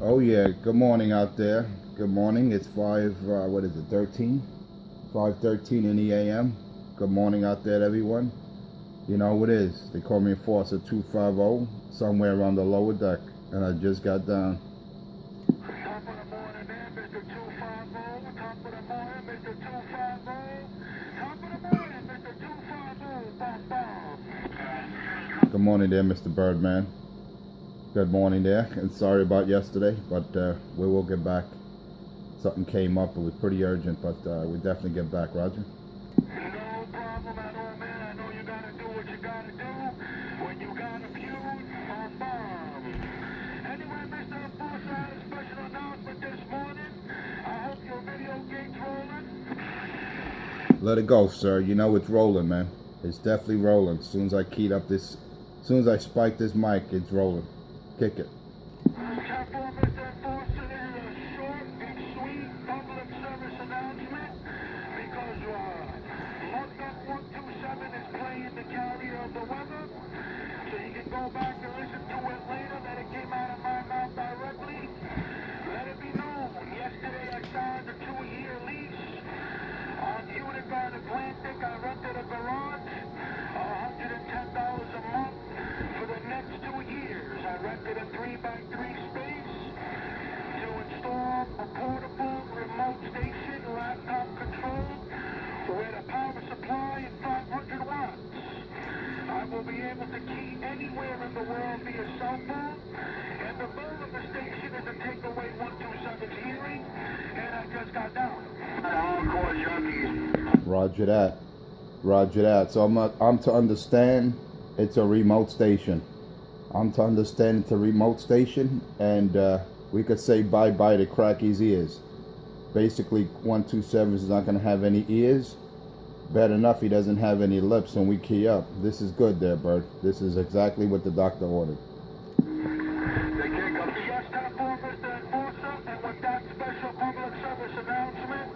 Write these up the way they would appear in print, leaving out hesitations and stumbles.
Oh yeah, good morning out there. Good morning. It's 13? 5:13 in the AM. Good morning out there, everyone. You know who it is. They call me Enforcer 250, somewhere around the lower deck, and I just got down. Top of the morning there, Mr. 250. Top of the morning, Mr. 250. Top of the morning, Mr. 250. Bam, bam. Good morning there, Mr. Birdman. Good morning there, and sorry about yesterday, but we will get back. Something came up. It was pretty urgent, but we'll definitely get back. Roger. No problem at all, man. I know you gotta do what you gotta do when you got a feud. Bam, bam. Anyway, Mr. Enforcer, I had a special announcement this morning. I hope your video game's rolling. Let it go, sir. You know it's rolling, man. It's definitely rolling. As soon as I spike this mic, it's rolling. Kick it. Mr. Enforcer, this is a short and sweet public service announcement because London 127 is playing the carrier of the weather, so you can go back and listen to it later that it came out of my mouth directly. Let it be known, yesterday I signed a 2-year lease on Utica and Atlantic. I rented a garage, $110 a month for the next 2 years. I rented a 3x3 space to install a portable remote station, laptop controlled, with a power supply and 500 watts. I will be able to key anywhere in the world via cell phone, and the goal of the station is to take away 127's hearing, and I just got down. Hardcore junkies. Roger that. Roger that. So I'm to understand it's a remote station. I'm to understand it's a remote station, and we could say bye-bye to Cracky's ears. Basically, 127 is not going to have any ears. Bad enough he doesn't have any lips when we key up. This is good there, Bird. This is exactly what the doctor ordered. They can't come to yes, time for Mr. Enforcer, and with that special public service announcement,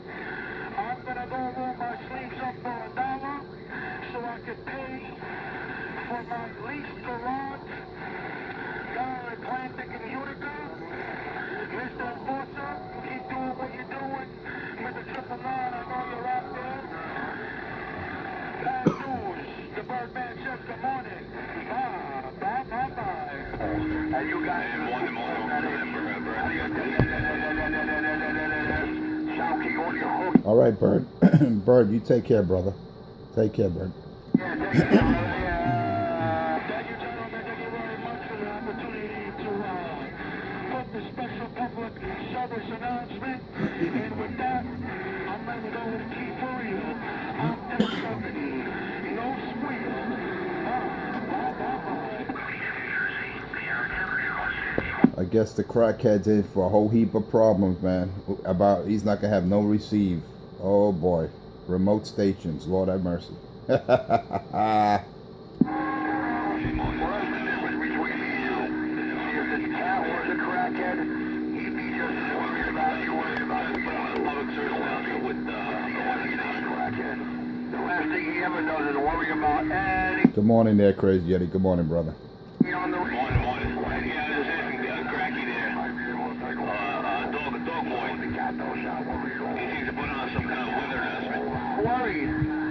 I'm going to go roll my sleeves up for $1 so I can pay for my leased garage down in Atlantic and Utica. Mr. Enforcer, keep doing what you're doing. Mr. 999, I know you're out there. Bad news. The Birdman says good morning. Bye. And you guys All right, Bird. Bird, you take care, brother. Take care, Bird. Thank you, gentlemen. Thank you very much for the opportunity to put the special public service announcement. And with that, I'm letting go of key for real. I'm 1070. No squeal. I guess the crackhead's in for a whole heap of problems, man. He's not gonna have no receive. Oh boy, remote stations. Lord have mercy. Good morning there, Crazy Yeti. Good morning, brother. Worried.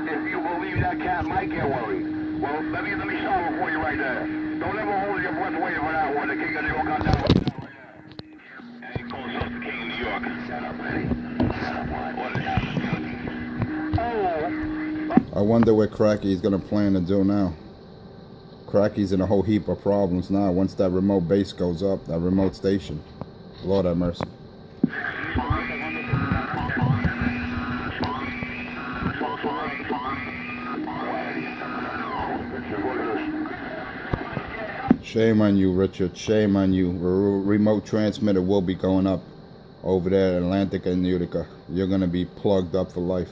If you believe that cat might get worried. Well, let me solve it for you right there. Don't ever hold your breath waiting for that one. The king of New York got that one. And he calls himself the king of New York. Shut up, Eddie. Shut up, what is happening? I wonder what Cracky's gonna plan to do now. Cracky's in a whole heap of problems now. Once that remote base goes up, that remote station. Lord have mercy. Shame on you, Richard. Shame on you. Remote transmitter will be going up over there at Atlantic and Utica. You're going to be plugged up for life.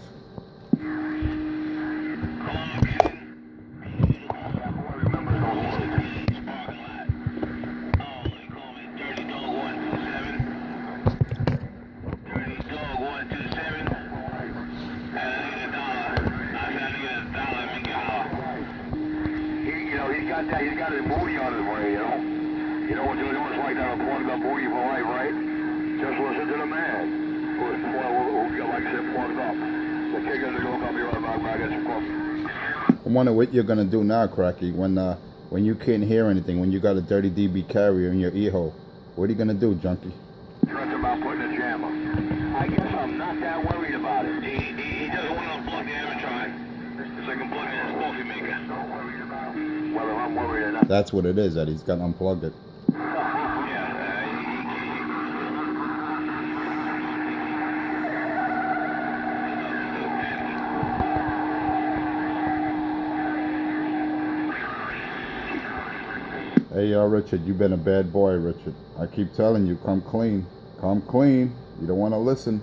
He's got his booty on his way, you know. You know what you're doing is like that, a plug up for life, right? Just listen to the man who like I said, plugged up. The king of the go, I'll be right back. I got some coffee. I wonder what you're gonna do now, Cracky, when you can't hear anything, when you got a 30 dB carrier in your ear hole. What are you gonna do, junkie? That's about putting a jammer. I guess I'm not that worried about it. He doesn't want to unplug the Amatron, because I can plug in his coffee maker. Whether I'm worried or not. That's what it is, that he's gotta unplug it. Hey, Richard, you've been a bad boy, Richard. I keep telling you, come clean. Come clean. You don't want to listen.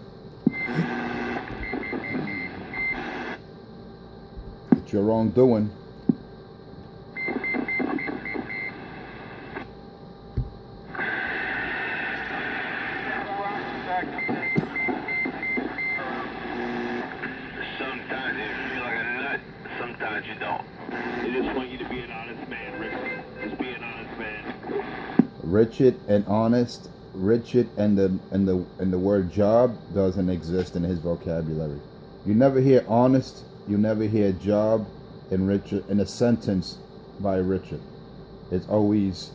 It's your own doing. Sometimes you feel like a nut, sometimes you don't. They just want you to be an honest man, Richard. Just be an honest man. Richard and honest. Richard and the word job doesn't exist in his vocabulary. You never hear honest. You never hear job in Richard in a sentence by Richard. It's always,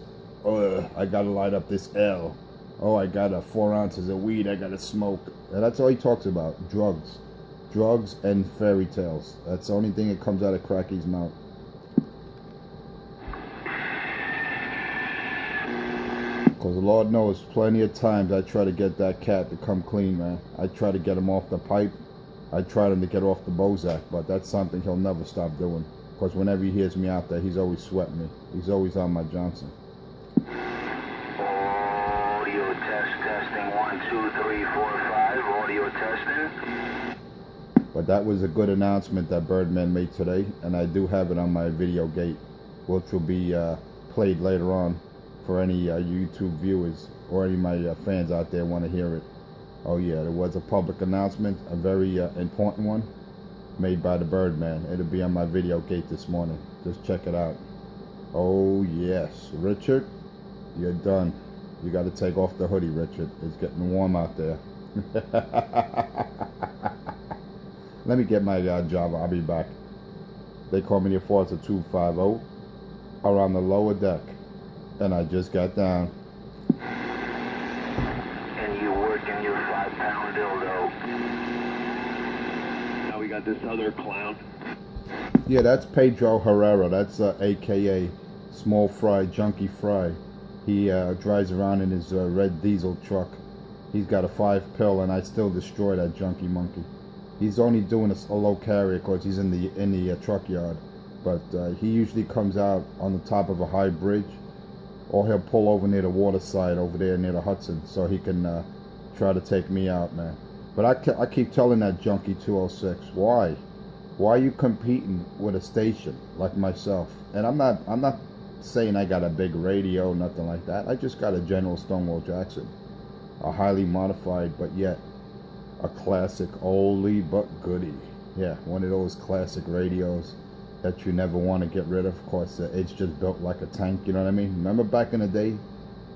oh, I gotta light up this L. Oh, I got 4 ounces of weed I gotta smoke. And that's all he talks about. Drugs and fairy tales. That's the only thing that comes out of Cracky's mouth. Because the Lord knows plenty of times I try to get that cat to come clean, man. I try to get him off the pipe. I try him to get off the Bozak, but that's something he'll never stop doing. Because whenever he hears me out there, he's always sweating me. He's always on my Johnson. Audio testing 1, 2, 3, 4, 5. Audio testing. But that was a good announcement that Birdman made today, and I do have it on my video gate, which will be played later on for any YouTube viewers or any of my fans out there want to hear it. Oh yeah, there was a public announcement, a very important one, made by the Birdman. It'll be on my video gate this morning. Just check it out. Oh yes, Richard, you're done. You got to take off the hoodie, Richard. It's getting warm out there. Let me get my job. I'll be back. They call me the Enforcer 250 around the lower deck, and I just got down. And you working your 5-pound dildo. Now we got this other clown. Yeah, that's Pedro Herrera. That's AKA Small Fry, Junkie Fry. He drives around in his red diesel truck. He's got a 5-pill, and I still destroy that junkie monkey. He's only doing a low carrier because he's in the truck yard. But he usually comes out on the top of a high bridge, or he'll pull over near the water side over there near the Hudson, so he can try to take me out, man. But I keep telling that junkie 206, why are you competing with a station like myself? And I'm not saying I got a big radio, nothing like that. I just got a General Stonewall Jackson, a highly modified but yet a classic oldie but goodie. Yeah, one of those classic radios that you never want to get rid of. Of course, it's just built like a tank, you know what I mean? Remember back in the day?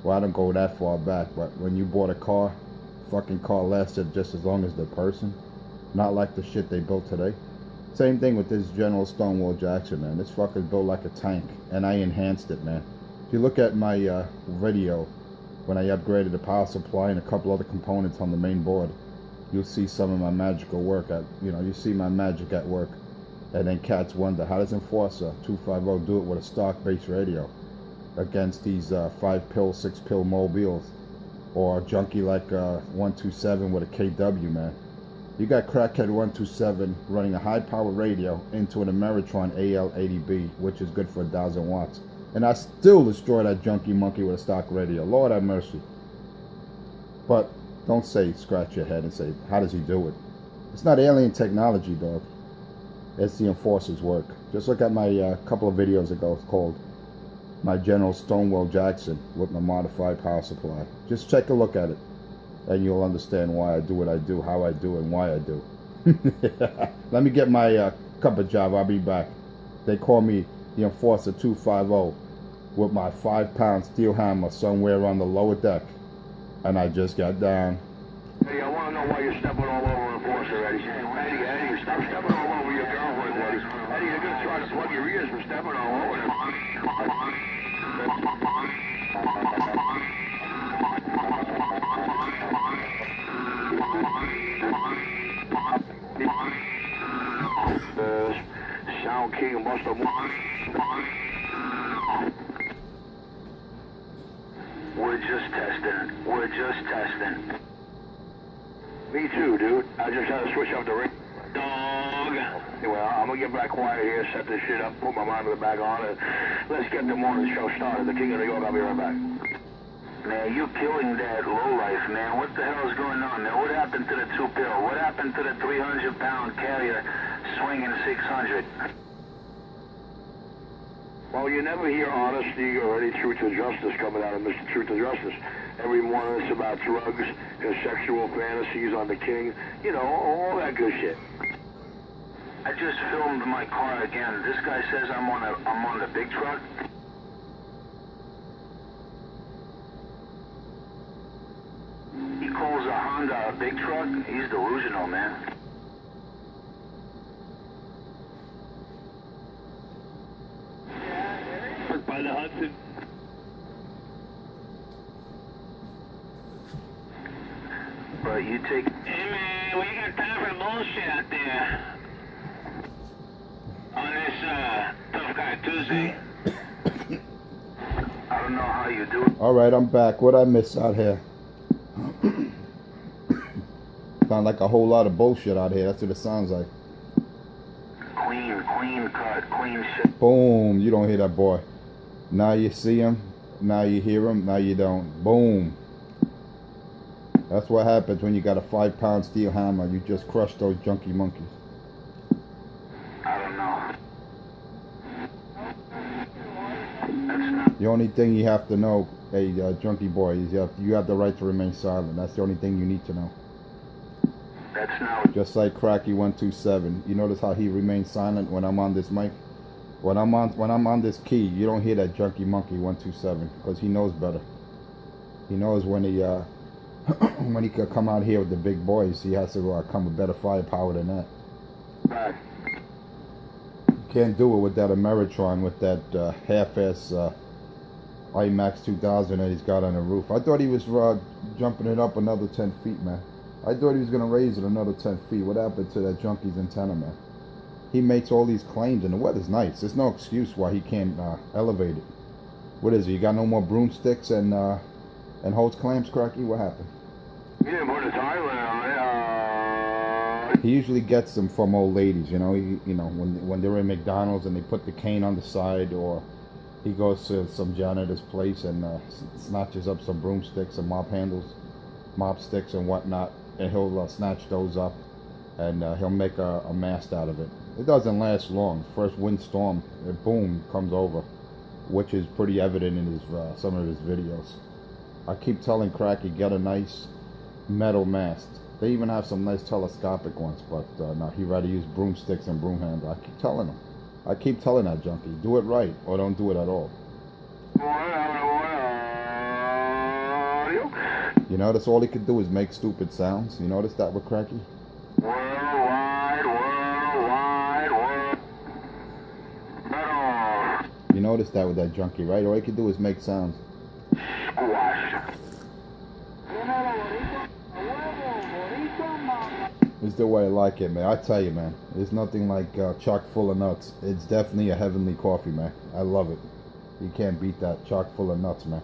Well, I don't go that far back, but when you bought a car, fucking car lasted just as long as the person. Not like the shit they built today. Same thing with this General Stonewall Jackson, man. This fucker's built like a tank, and I enhanced it, man. If you look at my video, when I upgraded the power supply and a couple other components on the main board, you'll see some of my magical work. You see my magic at work. And then cats wonder, how does Enforcer 250 do it with a stock base radio against these 5-pill, 6-pill mobiles, or a junkie like 127 with a KW, man? You got crackhead 127 running a high-power radio into an Ameritron AL80B, which is good for 1,000 watts. And I still destroy that junkie monkey with a stock radio. Lord have mercy. But don't scratch your head and say, how does he do it? It's not alien technology, dog. It's the Enforcer's work. Just look at my couple of videos ago called my General Stonewall Jackson with my modified power supply. Just take a look at it, and you'll understand why I do what I do, how I do, and why I do. Let me get my cup of job. I'll be back. They call me the Enforcer 250 with my 5-pound steel hammer somewhere on the lower deck. and I just got down. Eddie, I want to know why you're stepping all over a Enforcer, Eddie. Eddie, stop stepping all over your girlfriend, Eddie. Eddie, you're going to try to plug your ears for stepping all over them. Sound King must have won. We're just testing. We're just testing. Me too, dude. I just had to switch up the ring. Dog. Anyway, I'm gonna get back quiet here, set this shit up, put my monitor back on, and let's get the morning show started. The King of New York, I'll be right back. Man, you killing that lowlife, man. What the hell is going on, man? What happened to the 2-pill? What happened to the 300-pound carrier swinging 600? Well, you never hear honesty or any truth or justice coming out of Mr. Truth or Justice. Every morning it's about drugs, his sexual fantasies on the king, you know, all that good shit. I just filmed my car again. This guy says I'm on the big truck. He calls a Honda a big truck. He's delusional, man. By the Hudson. But you take... Hey, man, we got time for bullshit out there. On this, Tough Guy Tuesday. I don't know how you do it. All right, I'm back. What I miss out here? Sound like a whole lot of bullshit out here. That's what it sounds like. Clean cut, clean shit. Boom. You don't hear that, boy. Now you see him. Now you hear him. Now you don't. Boom. That's what happens when you got a 5-pound steel hammer. You just crush those junkie monkeys. I don't know. That's not... The only thing you have to know, hey, junkie boy, is you have the right to remain silent. That's the only thing you need to know. That's not... Just like Cracky 127. You notice how he remains silent when I'm on this mic? When I'm on this key, you don't hear that junkie monkey 127 because he knows better. He knows when he when he could come out here with the big boys, he has to come with better firepower than that. Right. You can't do it with that Ameritron, with that half-ass IMAX 2000 that he's got on the roof. I thought he was jumping it up another 10 feet, man. I thought he was going to raise it another 10 feet. What happened to that junkie's antenna, man? He makes all these claims, and the weather's nice. There's no excuse why he can't elevate it. What is it? You got no more broomsticks and hose clamps, Cracky? What happened? You didn't put a timer on it. He usually gets them from old ladies, you know. You know, when they're in McDonald's and they put the cane on the side, or he goes to some janitor's place and snatches up some broomsticks and mop handles, mop sticks and whatnot, and he'll snatch those up, and he'll make a mast out of it. It doesn't last long. First windstorm, it boom, comes over, which is pretty evident in his some of his videos. I keep telling Cracky, get a nice metal mast. They even have some nice telescopic ones, but no, he'd rather use broomsticks and broom handle. I keep telling him. I keep telling that junkie, do it right or don't do it at all. You notice all he could do is make stupid sounds? You notice that with Cracky? Worldwide. You notice that with that junkie, right? All he could do is make sounds. Squash. It's the way I like it, man. I tell you, man, there's nothing like chock full of nuts. It's definitely a heavenly coffee, man. I love it. You can't beat that chock full of nuts, man.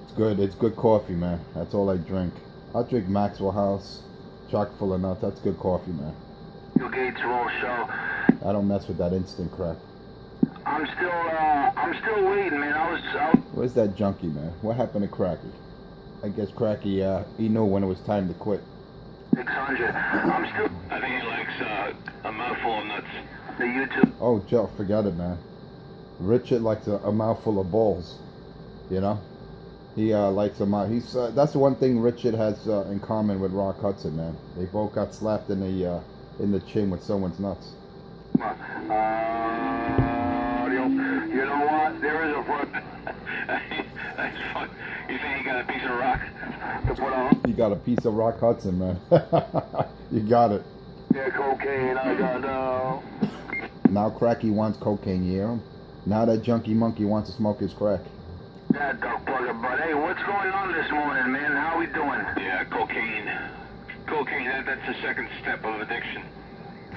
It's good. It's good coffee, man. That's all I drink. I drink Maxwell House, chock full of nuts. That's good coffee, man. Bill Gates will show. I don't mess with that instant crap. I'm still waiting, man. Where's that junkie, man? What happened to Cracky? I guess Cracky, he knew when it was time to quit. 600. I think he likes a mouthful of nuts. The YouTube. Oh, Joe, forget it, man. Richard likes a mouthful of balls. You know, he likes a mouth. That's the one thing Richard has in common with Rock Hudson, man. They both got slapped in the chin with someone's nuts. You know what? There is a front. to put on. You got a piece of Rock Hudson, man. You got it. Yeah, cocaine, I got, Now Cracky wants cocaine, you hear him? Now that junkie monkey wants to smoke his crack. that dog bugger, but hey, what's going on this morning, man? How we doing? Yeah, cocaine. Cocaine, that's the second step of addiction.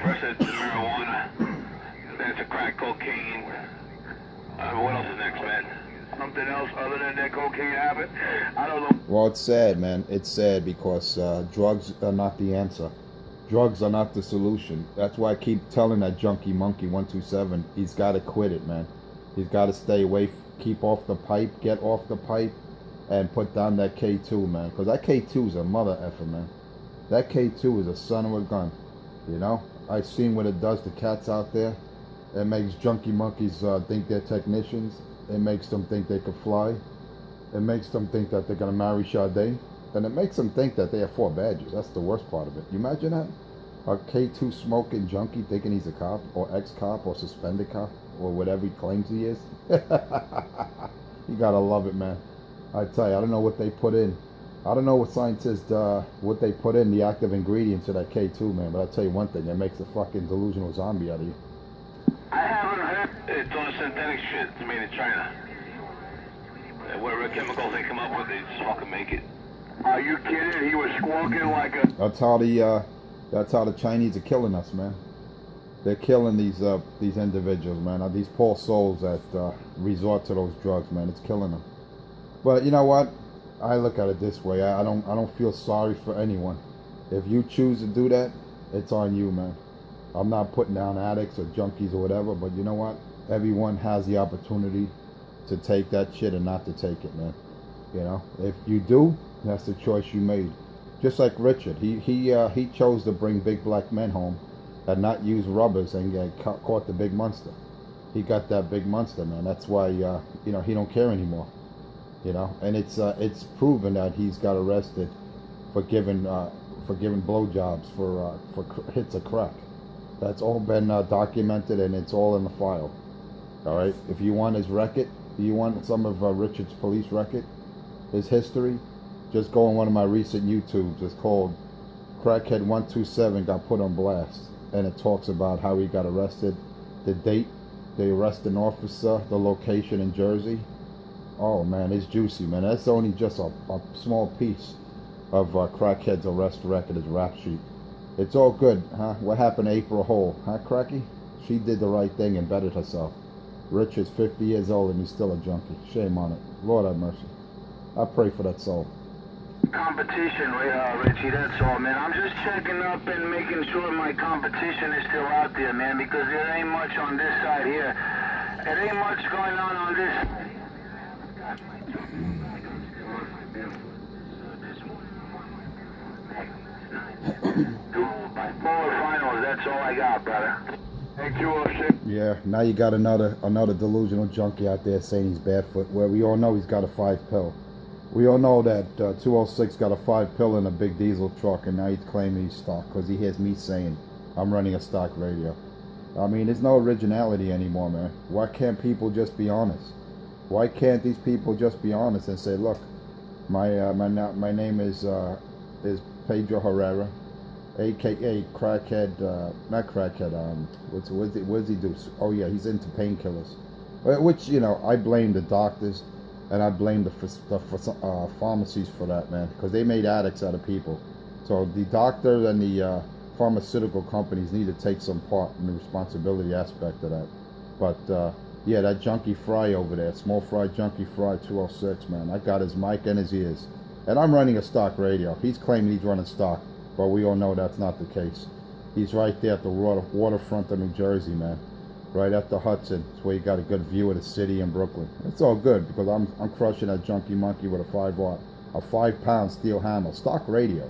First it's the marijuana, then it's a crack cocaine. What else is next, man? Something else other than that cocaine habit? I don't know. Well, it's sad, man. It's sad because drugs are not the answer. Drugs are not the solution. That's why I keep telling that junkie monkey 127, he's got to quit it, man. He's got to stay away, keep off the pipe, get off the pipe, and put down that K2, man. Because that K2 is a mother effer, man. That K2 is a son of a gun, you know? I've seen what it does to cats out there. It makes junkie monkeys think they're technicians. It makes them think they could fly. It makes them think that they're going to marry Sade. And it makes them think that they have 4 badges. That's the worst part of it. You imagine that? A K2 smoking junkie thinking he's a cop or ex-cop or suspended cop or whatever he claims he is. You gotta love it, man. I tell you, I don't know what they put in. I don't know what scientists, what they put in, the active ingredients of that K2, man. But I'll tell you one thing, it makes a fucking delusional zombie out of you. I haven't heard. It's all synthetic shit. It's made in China. Whatever chemicals they come up with, they just fucking make it. Are you kidding? He was squawking like a... That's how the Chinese are killing us, man. They're killing these individuals, man. These poor souls that resort to those drugs, man. It's killing them. But you know what? I look at it this way. I don't feel sorry for anyone. If you choose to do that, it's on you, man. I'm not putting down addicts or junkies or whatever, but you know what? Everyone has the opportunity to take that shit and not to take it, man. You know, if you do, that's the choice you made. Just like Richard, he chose to bring big black men home and not use rubbers and get caught the big monster. He got that big monster, man. That's why you know, he don't care anymore. You know, and it's proven that he's got arrested for giving blowjobs for hits of crack. That's all been documented and it's all in the file. All right. If you want his record, you want some of Richard's police record, his history, just go on one of my recent YouTubes. It's called Crackhead 127 got put on blast, and it talks about how he got arrested, the date they arrested an officer, the location in Jersey. Oh man, it's juicy, man. That's only just a small piece of Crackhead's arrest record, his rap sheet. It's all good, huh? What happened to April Hole, huh, Cracky? She did the right thing and bettered herself. Richard's 50 years old and he's still a junkie. Shame on it. Lord have mercy. I pray for that soul. competition, Richie, that's all, man. I'm just checking up and making sure my competition is still out there, man, because there ain't much on this side here. There ain't much going on this. Bipolar finals, that's all I got, brother. Thank you, Yeah, now you got another delusional junkie out there saying he's barefoot, where we all know he's got a 5-pill. We all know that 206 got a 5-pill in a big diesel truck, and now he's claiming he's stock because he hears me saying I'm running a stock radio. I mean, there's no originality anymore, man. Why can't people just be honest? Why can't these people just be honest and say, look, my name is Pedro Herrera, aka Crackhead, not Crackhead. What does he do? Oh yeah, he's into painkillers, which, you know, I blame the doctors. And I blame the pharmacies for that, man, because they made addicts out of people. So the doctors and the pharmaceutical companies need to take some part in the responsibility aspect of that. But yeah, that Junkie Fry over there, Small Fry Junkie Fry 206, man, I got his mic and his ears. And I'm running a stock radio. He's claiming he's running stock, but we all know that's not the case. He's right there at the waterfront of New Jersey, man. Right at the Hudson. It's where you got a good view of the city in Brooklyn. It's all good because I'm crushing that junkie monkey with a 5-pound steel hammer, stock radio.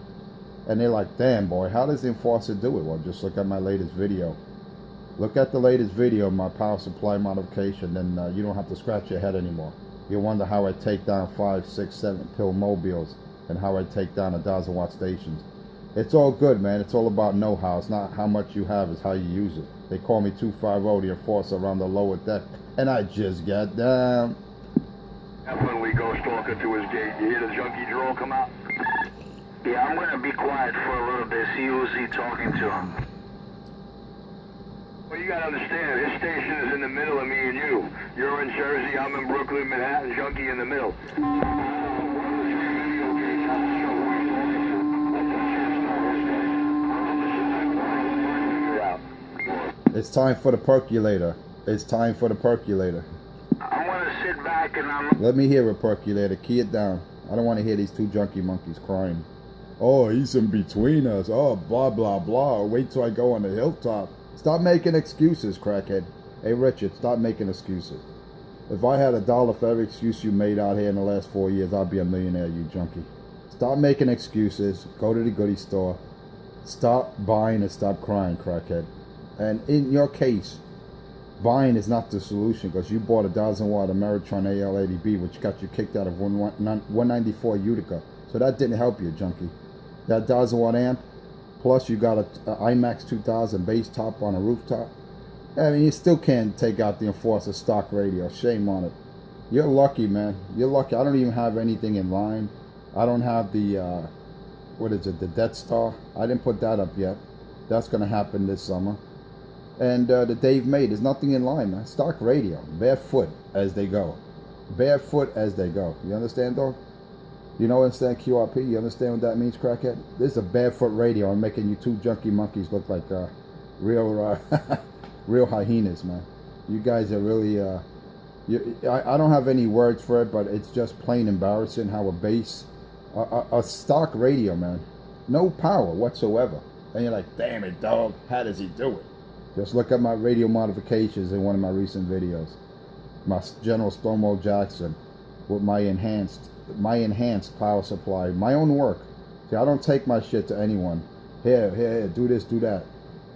And they're like, damn boy, how does the enforcer do it? Well, just look at my latest video. Look at the latest video of my power supply modification, then you don't have to scratch your head anymore. You'll wonder how I take down 5, 6, 7 pill mobiles and how I take down 1,000-watt stations. It's all good, man. It's all about know-how. It's not how much you have, it's how you use it. They call me 250, the enforcer around the lower deck, and I just got down. That's when we go stalking to his gate. You hear the junkie drawl come out? Yeah, I'm gonna be quiet for a little bit. See who's he talking to. Well, you gotta understand, his station is in the middle of me and you. You're in Jersey, I'm in Brooklyn, Manhattan, junkie in the middle. It's time for the percolator. It's time for the percolator. I'm gonna sit back and Let me hear a percolator. Key it down. I don't want to hear these two junkie monkeys crying. Oh, he's in between us. Oh, blah, blah, blah. Wait till I go on the hilltop. Stop making excuses, crackhead. Hey, Richard, stop making excuses. If I had $1 for every excuse you made out here in the last 4 years, I'd be a millionaire, you junkie. Stop making excuses. Go to the goodie store. Stop buying and stop crying, crackhead. And in your case, buying is not the solution, because you bought a 1,000-watt Ameritron AL80B, which got you kicked out of 194 Utica. So that didn't help you, junkie. That 1,000-watt amp, plus you got a IMAX 2000 bass top on a rooftop. I mean, you still can't take out the Enforcer stock radio. Shame on it. You're lucky, man. You're lucky. I don't even have anything in line. I don't have the, what is it, the Death Star. I didn't put that up yet. That's going to happen this summer. And the Dave May, there's nothing in line, man. Stock radio. Barefoot as they go. Barefoot as they go. You understand, though? You know, understand QRP? You understand what that means, crackhead? This is a barefoot radio. I'm making you two junkie monkeys look like real real hyenas, man. You guys are really... I don't have any words for it, but it's just plain embarrassing how a bass... A stock radio, man. No power whatsoever. And you're like, damn it, dog. How does he do it? Just look at my radio modifications in one of my recent videos. My General Stonewall Jackson with my enhanced power supply. My own work. See, I don't take my shit to anyone. Here, do this, do that.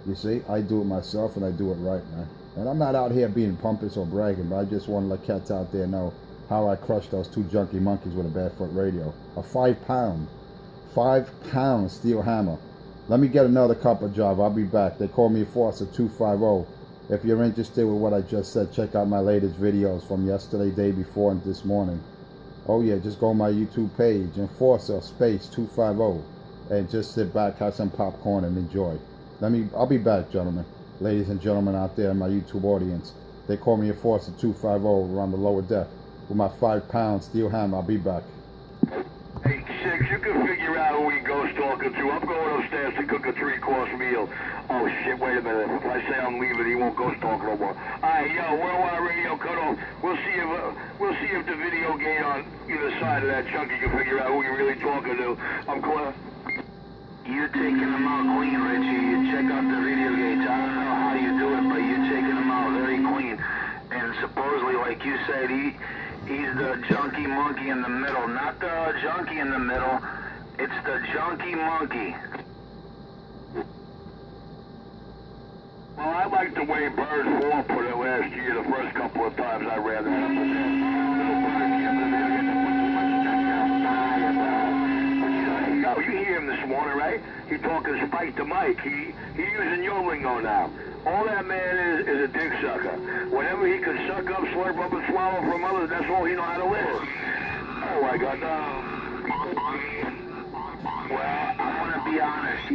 You see, I do it myself and I do it right, man. And I'm not out here being pompous or bragging, but I just want to let cats out there know how I crushed those two junkie monkeys with a barefoot radio. A 5 pound steel hammer. Let me get another cup of job. I'll be back. They call me Enforcer 250. If you're interested with what I just said, check out my latest videos from yesterday, day before, and this morning. Oh yeah, just go on my YouTube page, Enforcer space 250, and just sit back, have some popcorn, and enjoy. I'll be back, gentlemen. Ladies and gentlemen out there in my YouTube audience. They call me Enforcer 250 around the lower deck with my 5 pound steel hammer. I'll be back. Hey, Six, you can figure out who he goes talking to. I'm going upstairs to cook a 3-course meal. Oh, shit, wait a minute. If I say I'm leaving, he won't go talk no more. All right, yo, worldwide radio cut off. We'll see if the video gate on either side of that chunky can figure out who you're really talking to. I'm clear. You're taking them out clean, Richie. You check out the video gates. I don't know how you do it, but you're taking them out very clean. And supposedly, like you said, he's the junkie monkey in the middle. Not the junkie in the middle. It's the junkie monkey. Well, I like the way Bird 4 put it last year, the first couple of times I ran that up and down. Little Bird came in there, oh, you hear him this morning, right? He talking spike to Mike. He using your lingo now. All that man is a dick sucker. Whatever he can suck up, slurp up, and swallow from others, that's all he know how to live. Oh, I got Well, I'm gonna be honest.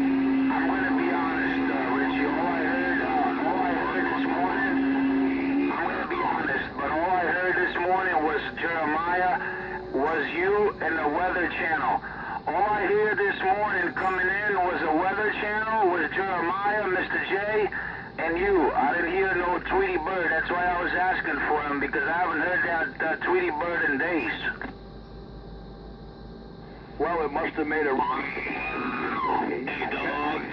Richie. All I heard this morning, I'm gonna be honest, but all I heard this morning was Jeremiah, was you, and the Weather Channel. All I hear this morning coming in was a Weather Channel, was Jeremiah, Mr. J, and you. I didn't hear no Tweety Bird. That's why I was asking for him, because I haven't heard that Tweety Bird in days. Well, it must have made a...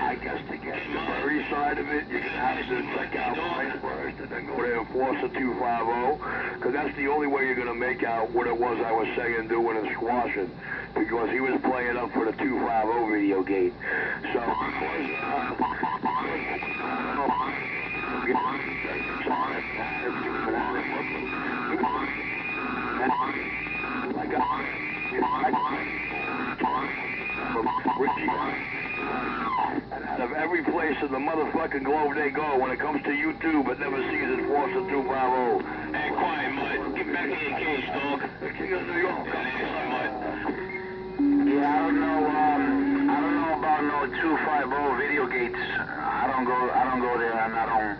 I guess to get the Murray side of it, you're going to have to check out mine first and then go to Enforcer 250, because that's the only way you're going to make out what it was I was saying doing and squashing, because he was playing up for the 250 video gate. So... Out of every place in the motherfucking globe they go, when it comes to YouTube, it never sees Enforcer 250. Hey, quiet, Mud. Get back in your cage, dog. The king of New York. Yeah, I don't know about no 250 video gates. I don't go there, and I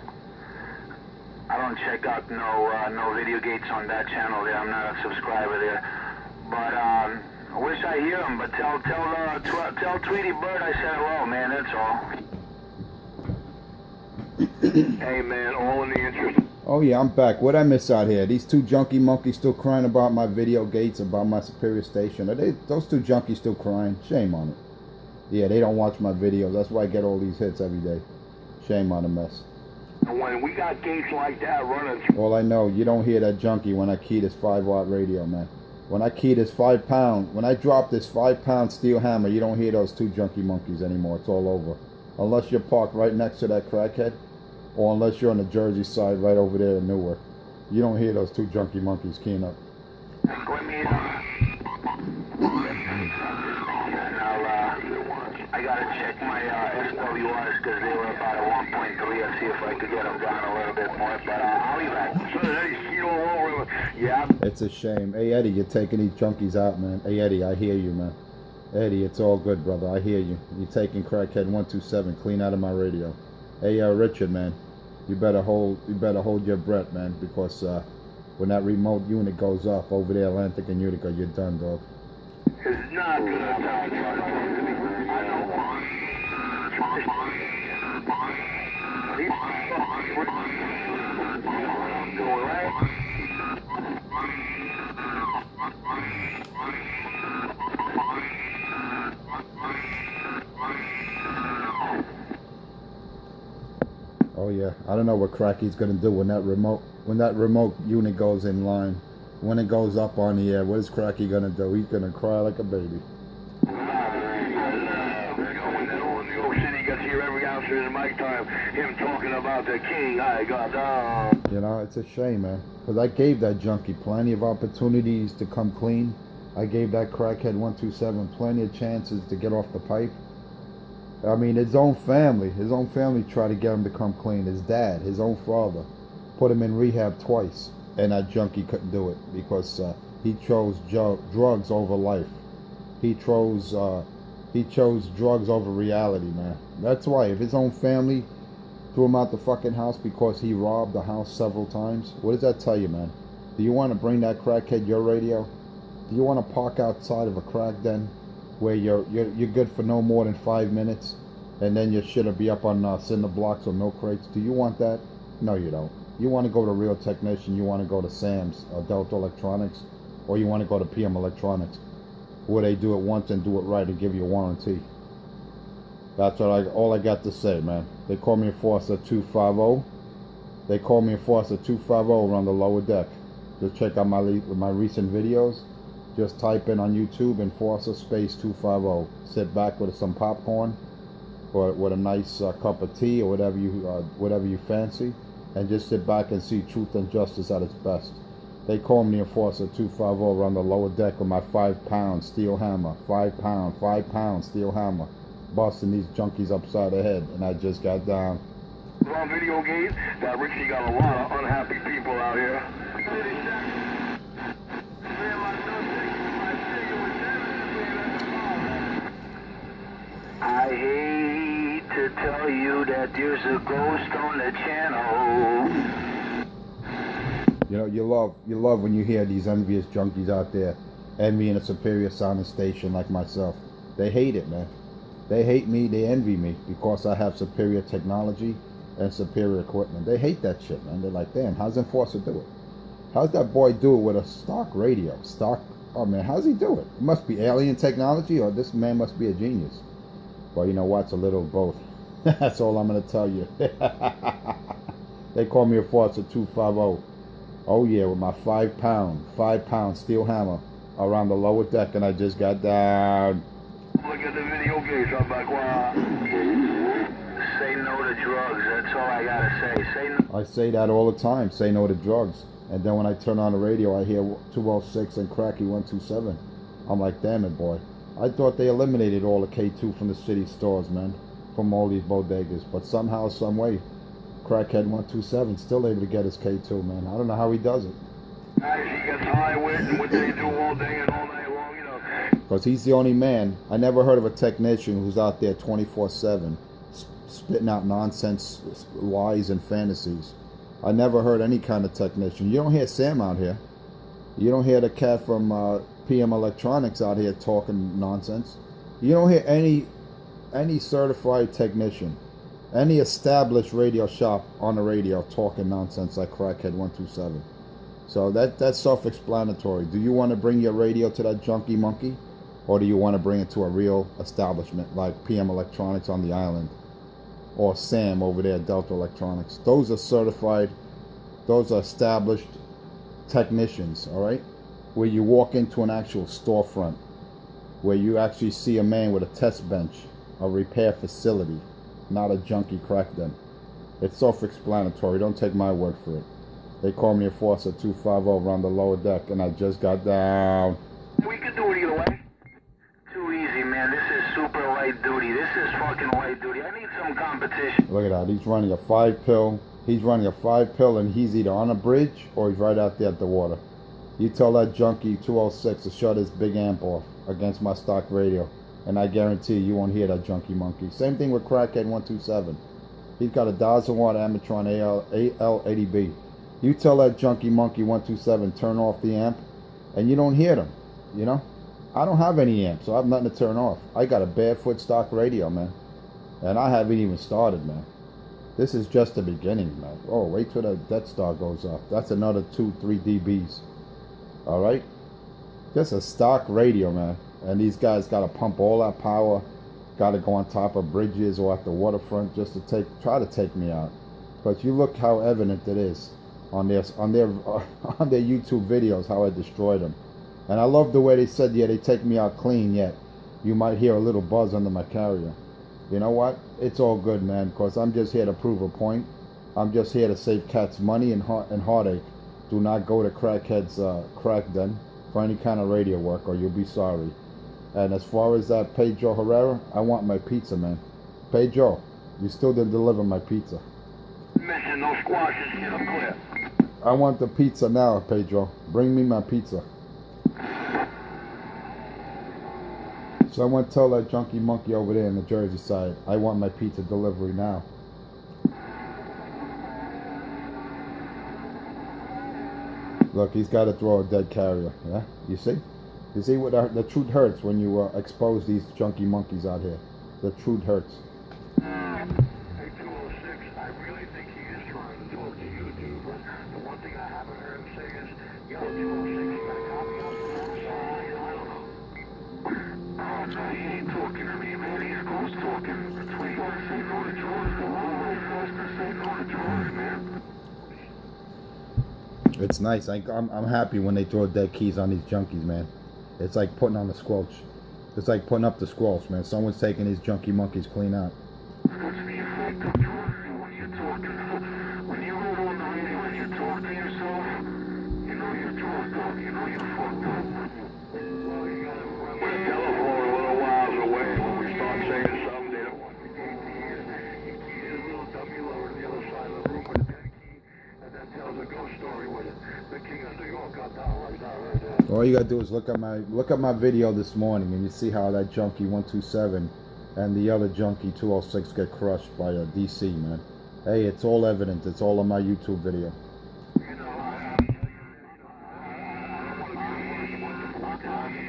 don't check out no video gates on that channel there. I'm not a subscriber there. But I wish I hear him. But tell Tweety Bird I said hello, man. That's all. Hey, man, all in the interest. Oh yeah, I'm back. What I miss out here? These two junkie monkeys still crying about my video gates, about my superior station. Are those two junkies still crying? Shame on it. Yeah, they don't watch my videos. That's why I get all these hits every day. Shame on the mess. When we got gates like that running through. All I know, you don't hear that junkie when I key this 5-watt radio, man. When I key this 5-pound, when I drop this 5-pound steel hammer, you don't hear those two junkie monkeys anymore. It's all over. Unless you're parked right next to that crackhead, or unless you're on the Jersey side right over there in Newark. You don't hear those two junkie monkeys keying up. Let me, I gotta check my SWRs because they were about a 1.3. I'll see if I could get them down a little bit more, but I'll be back. Yeah. It's a shame. Hey, Eddie, you're taking these junkies out, man. Hey, Eddie, I hear you, man. Eddie, it's all good, brother. I hear you. You're taking crackhead 127 clean out of my radio. Hey, Richard, man, you better hold your breath, man, because when that remote unit goes up over there, Atlantic and Utica, you're done, dog. It's not gonna sound good. I know. Doing right. Oh yeah, I don't know what Cracky's gonna do when that remote unit goes in line. When it goes up on the air, what is Cracky gonna do? He's gonna cry like a baby. When that old New York City gets here every ounce of the mic time, him talking about the king, I got down. You know, it's a shame, man, because I gave that junkie plenty of opportunities to come clean. I gave that crackhead 127 plenty of chances to get off the pipe. I mean, his own family tried to get him to come clean. His dad, his own father, put him in rehab twice, and that junkie couldn't do it because he chose drugs over life. He chose drugs over reality, man. That's why if his own family threw him out the fucking house because he robbed the house several times, what does that tell you, man? Do you want to bring that crackhead your radio? Do you want to park outside of a crack den where you're good for no more than 5 minutes, and then your shit'll be up on cinder blocks or milk crates? Do you want that? No, you don't. You want to go to Real Technician, you want to go to Sam's, Delta Electronics, or you want to go to PM Electronics, where they do it once and do it right and give you a warranty. That's all I got to say, man. They call me Enforcer 250. They call me Enforcer 250 around the lower deck. Just check out my recent videos. Just type in on YouTube Enforcer space 250. Sit back with some popcorn, or with a nice cup of tea, or whatever you fancy, and just sit back and see truth and justice at its best. They call me Enforcer 250 around the lower deck with my 5-pound steel hammer. 5 pound steel hammer, busting these junkies upside the head, and I just got down. On video games, that Richie got a lot of unhappy people out here. I hate to tell you that there's a ghost on the channel. You know, you love when you hear these envious junkies out there envying a superior sounding station like myself. They hate it, man. They hate me, they envy me because I have superior technology and superior equipment. They hate that shit, man. They're like, damn, how's Enforcer do it? How's that boy do it with a stock radio? Oh man, how's he do it? It must be alien technology, or this man must be a genius. Well, you know what? It's a little of both. That's all I'm going to tell you. They call me Enforcer 250. Oh yeah, with my 5-pound steel hammer around the lower deck, and I just got down. Look at the video games. I'm like, wow. Say no to drugs. That's all I gotta say. Say no. I say that all the time. Say no to drugs. And then when I turn on the radio, I hear 206 and Cracky 127. I'm like, damn it, boy. I thought they eliminated all the K2 from the city stores, man, from all these bodegas. But somehow, some way, Crackhead 127 still able to get his K2, man. I don't know how he does it. Guys, he gets high with and what they do all day and all night long, you know. Because he's the only man. I never heard of a technician who's out there 24/7 spitting out nonsense, lies, and fantasies. I never heard any kind of technician. You don't hear Sam out here. You don't hear the cat from PM Electronics out here talking nonsense. You don't hear any certified technician, any established radio shop on the radio talking nonsense like Crackhead 127. So that's self-explanatory. Do you want to bring your radio to that junkie monkey, or do you want to bring it to a real establishment like PM Electronics on the island, or Sam over there at Delta Electronics? Those are certified, those are established technicians, all right? Where you walk into an actual storefront, where you actually see a man with a test bench, a repair facility, not a junkie crack den. It's self-explanatory. Don't take my word for it. They call me a Forcer 250 over on the lower deck, and I just got down. We can do it either way. Too easy, man. This is super light duty. This is fucking light duty. I need some competition. Look at that. He's running a 5-pill. He's running a 5-pill, and he's either on a bridge or he's right out there at the water. You tell that junkie 206 to shut his big amp off against my stock radio, and I guarantee you won't hear that junkie monkey. Same thing with Crackhead 127. He's got a 1,000-watt Amatron AL80B. You tell that junkie monkey 127 turn off the amp, and you don't hear them. You know, I don't have any amp, so I have nothing to turn off. I got a barefoot stock radio, man, and I haven't even started, man. This is just the beginning, man. Oh, wait till the Death Star goes up. That's another 2-3 dBs. All right, just a stock radio, man. And these guys got to pump all that power, got to go on top of bridges or at the waterfront just to try to take me out. But you look how evident it is on their YouTube videos, how I destroyed them. And I love the way they said, yeah, they take me out clean, yet you might hear a little buzz under my carrier. You know what? It's all good, man, because I'm just here to prove a point. I'm just here to save cats money and heartache. Do not go to Crackhead's crack den for any kind of radio work, or you'll be sorry. And as far as that Pedro Herrera, I want my pizza, man. Pedro, you still didn't deliver my pizza. Mission, no squashes, shit, I'm clear. I want the pizza now, Pedro. Bring me my pizza. So I want to tell that junkie monkey over there in the Jersey side, I want my pizza delivery now. Look, he's got to throw a dead carrier. Yeah, you see? You see what the truth hurts when you expose these junkie monkeys out here. The truth hurts. Hey, 206, I really think he is trying to talk to you, dude, but the one thing I haven't heard him say is, yo, 206, you got a copy of the side? I don't know. Oh, no, he ain't talking to me, man. He's ghost talking. That's why you gotta say no to George. The long way for us to say no to George, man. It's nice. I'm happy when they throw dead keys on these junkies, man. It's like putting on the squelch. It's like putting up the squelch, man. Someone's taking these junkie monkeys clean out. That's the effect of George when you're talking. When you go on the radio and you talk to yourself, you know you're drugged up. You know you're fucked up. Well, you gotta remember. We're telephone a little whiles away. When we start saying something, they don't want to. He keys his little dummy lover to the other side of the room with a dead key, and then tells a ghost story with it. The king of New York got down like that right there. All you gotta do is look at my video this morning, and you see how that junkie 127 and the other junkie 206 get crushed by a DC, man. Hey, it's all evident. It's all on my YouTube video. You know, I don't want to be worse, but I'll tell you,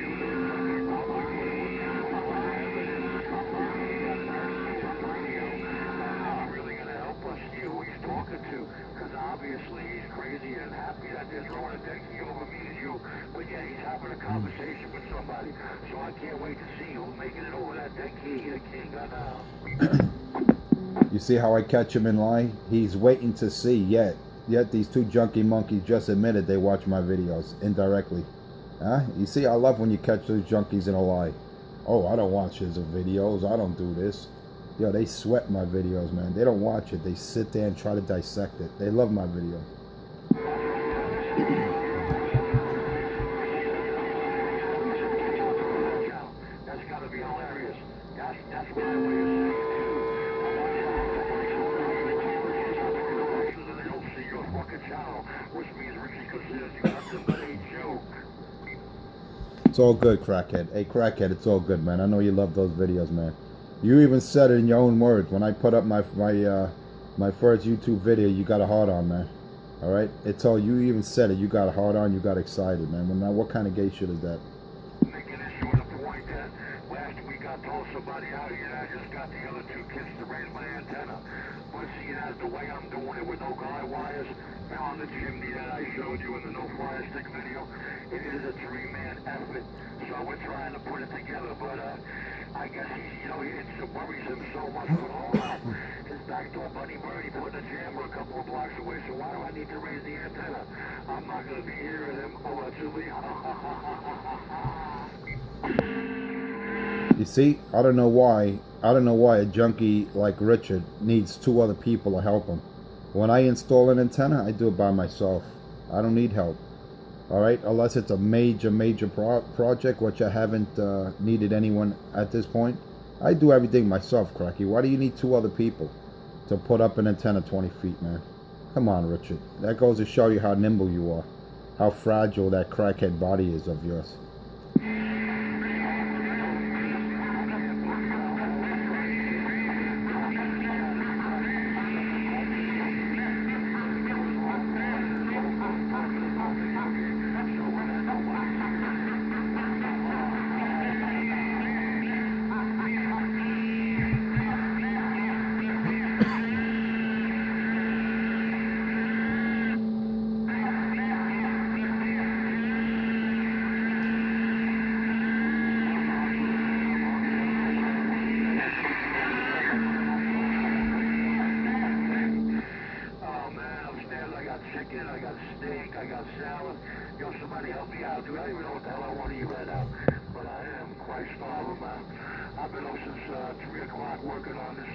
really going to help us see who he's talking to, because obviously he's crazy and happy that they're throwing a dead key over me and you, but yeah, he's having a conversation with somebody, so I can't wait to see who's making it over that dead key. The king got You see how I catch him in lie? He's waiting to see, yet these two junkie monkeys just admitted they watch my videos indirectly. Huh? You see, I love when you catch those junkies in a lie. Oh, I don't watch his videos. I don't do this. Yo, they sweat my videos, man. They don't watch it. They sit there and try to dissect it. They love my videos. That's got to be hilarious. That's my way of saying it, too. And they don't see your fucking channel, which means Richie considers you nothing but a joke. It's all good, crackhead. Hey, crackhead, it's all good, man. I know you love those videos, man. You even said it in your own words when I put up my first YouTube video. You got a hard on, man. All right, it's all you even said it. You got a hard on. You got excited, man. Well, now, what kind of gay shit is that? Making it short a point that last week I told somebody out here that I just got the other 2 kids to raise my antenna. But seeing as the way I'm doing it with no guy wires, now on the chimney that I showed you in the no fire stick video, it is a 3-man effort. So we're trying to put it together, but I guess it worries him so much. But hold on, his backdoor buddy Birdie put a jammer a couple of blocks away, so why do I need to raise the antenna? I'm not going to be hearing him allegedly. You see, I don't know why a junkie like Richard needs 2 other people to help him. When I install an antenna, I do it by myself. I don't need help. All right, unless it's a major project, which I haven't needed anyone at this point. I do everything myself, Cracky. Why do you need 2 other people to put up an antenna 20 feet, man? Come on, Richard. That goes to show you how nimble you are, how fragile that crackhead body is of yours. I got steak, I got salad. Yo, somebody help me out, dude. I don't even know what the hell I want to eat right now. But I am quite starving, man. I've been up since 3 o'clock working on this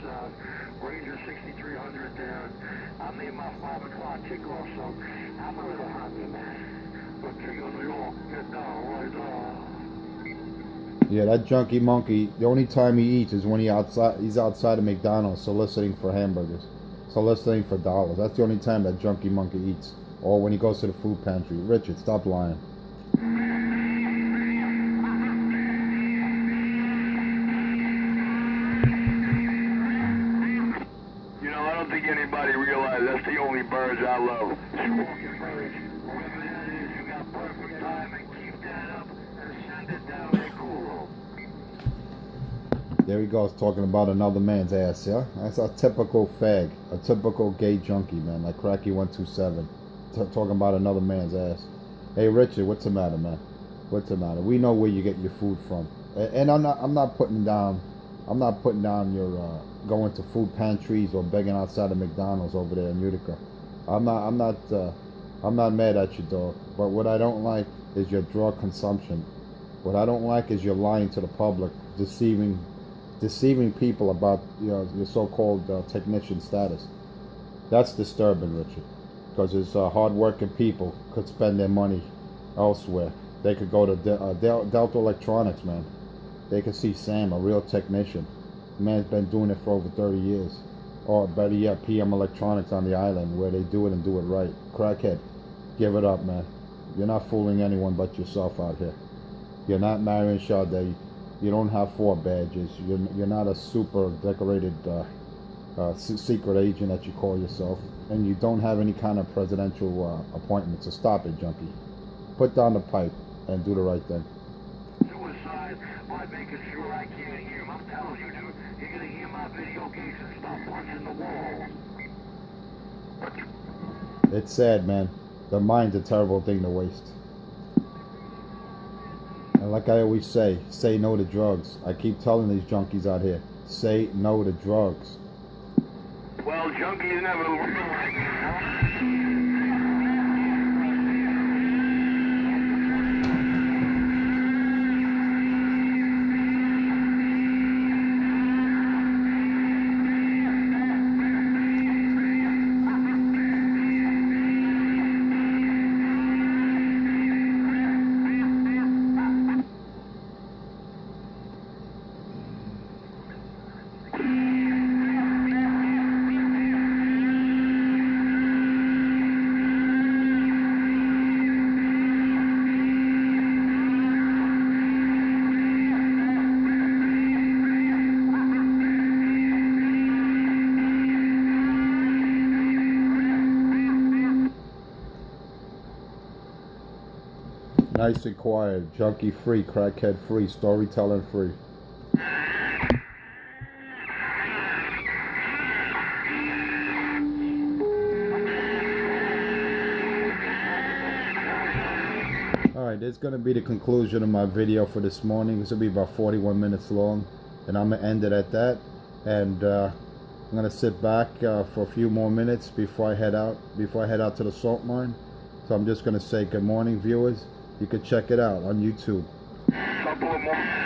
Ranger 6300 there. I made my 5 o'clock kickoff, so I'm a little hungry, man. But King of New York, get down right now. Yeah, that junkie monkey, the only time he eats is when he's outside of McDonald's soliciting for hamburgers, soliciting for dollars. That's the only time that junkie monkey eats. Or when he goes to the food pantry. Richard, stop lying. You know, I don't think anybody realizes that's the only birds I love. Smoking birds. Whoever that is, you got perfect timing. Keep that up and send it down there, cool. There he goes talking about another man's ass, yeah? That's a typical fag, a typical gay junkie, man, like Cracky 127. Talking about another man's ass. Hey Richard, what's the matter, man? What's the matter? We know where you get your food from, and I'm not putting down your going to food pantries or begging outside of McDonald's over there in Utica. I'm not mad at you, dog. But what I don't like is your drug consumption. What I don't like is your lying to the public, deceiving people about your so-called technician status. That's disturbing, Richard. Because it's hard-working people could spend their money elsewhere. They could go to Delta Electronics, man. They could see Sam, a real technician. The man's been doing it for over 30 years. Or better yet, PM Electronics on the island, where they do it and do it right. Crackhead, give it up, man. You're not fooling anyone but yourself out here. You're not Marion Sade. You don't have 4 badges. You're not a super decorated secret agent that you call yourself. And you don't have any kind of presidential appointment, so stop it, junkie. Put down the pipe and do the right thing. Suicide by making sure I can't hear him. I'm telling you, dude, you're gonna hear my video games and stop punching the wall. It's sad, man. The mind's a terrible thing to waste. And like I always say no to drugs. I keep telling these junkies out here, say no to drugs. Well, junkies never realize. Nice and quiet. Junkie free, crackhead free, storytelling free. Alright, this is going to be the conclusion of my video for this morning. This will be about 41 minutes long. And I'm going to end it at that. And I'm going to sit back for a few more minutes before I head out to the salt mine. So I'm just going to say good morning, viewers. You can check it out on YouTube. Couple of more.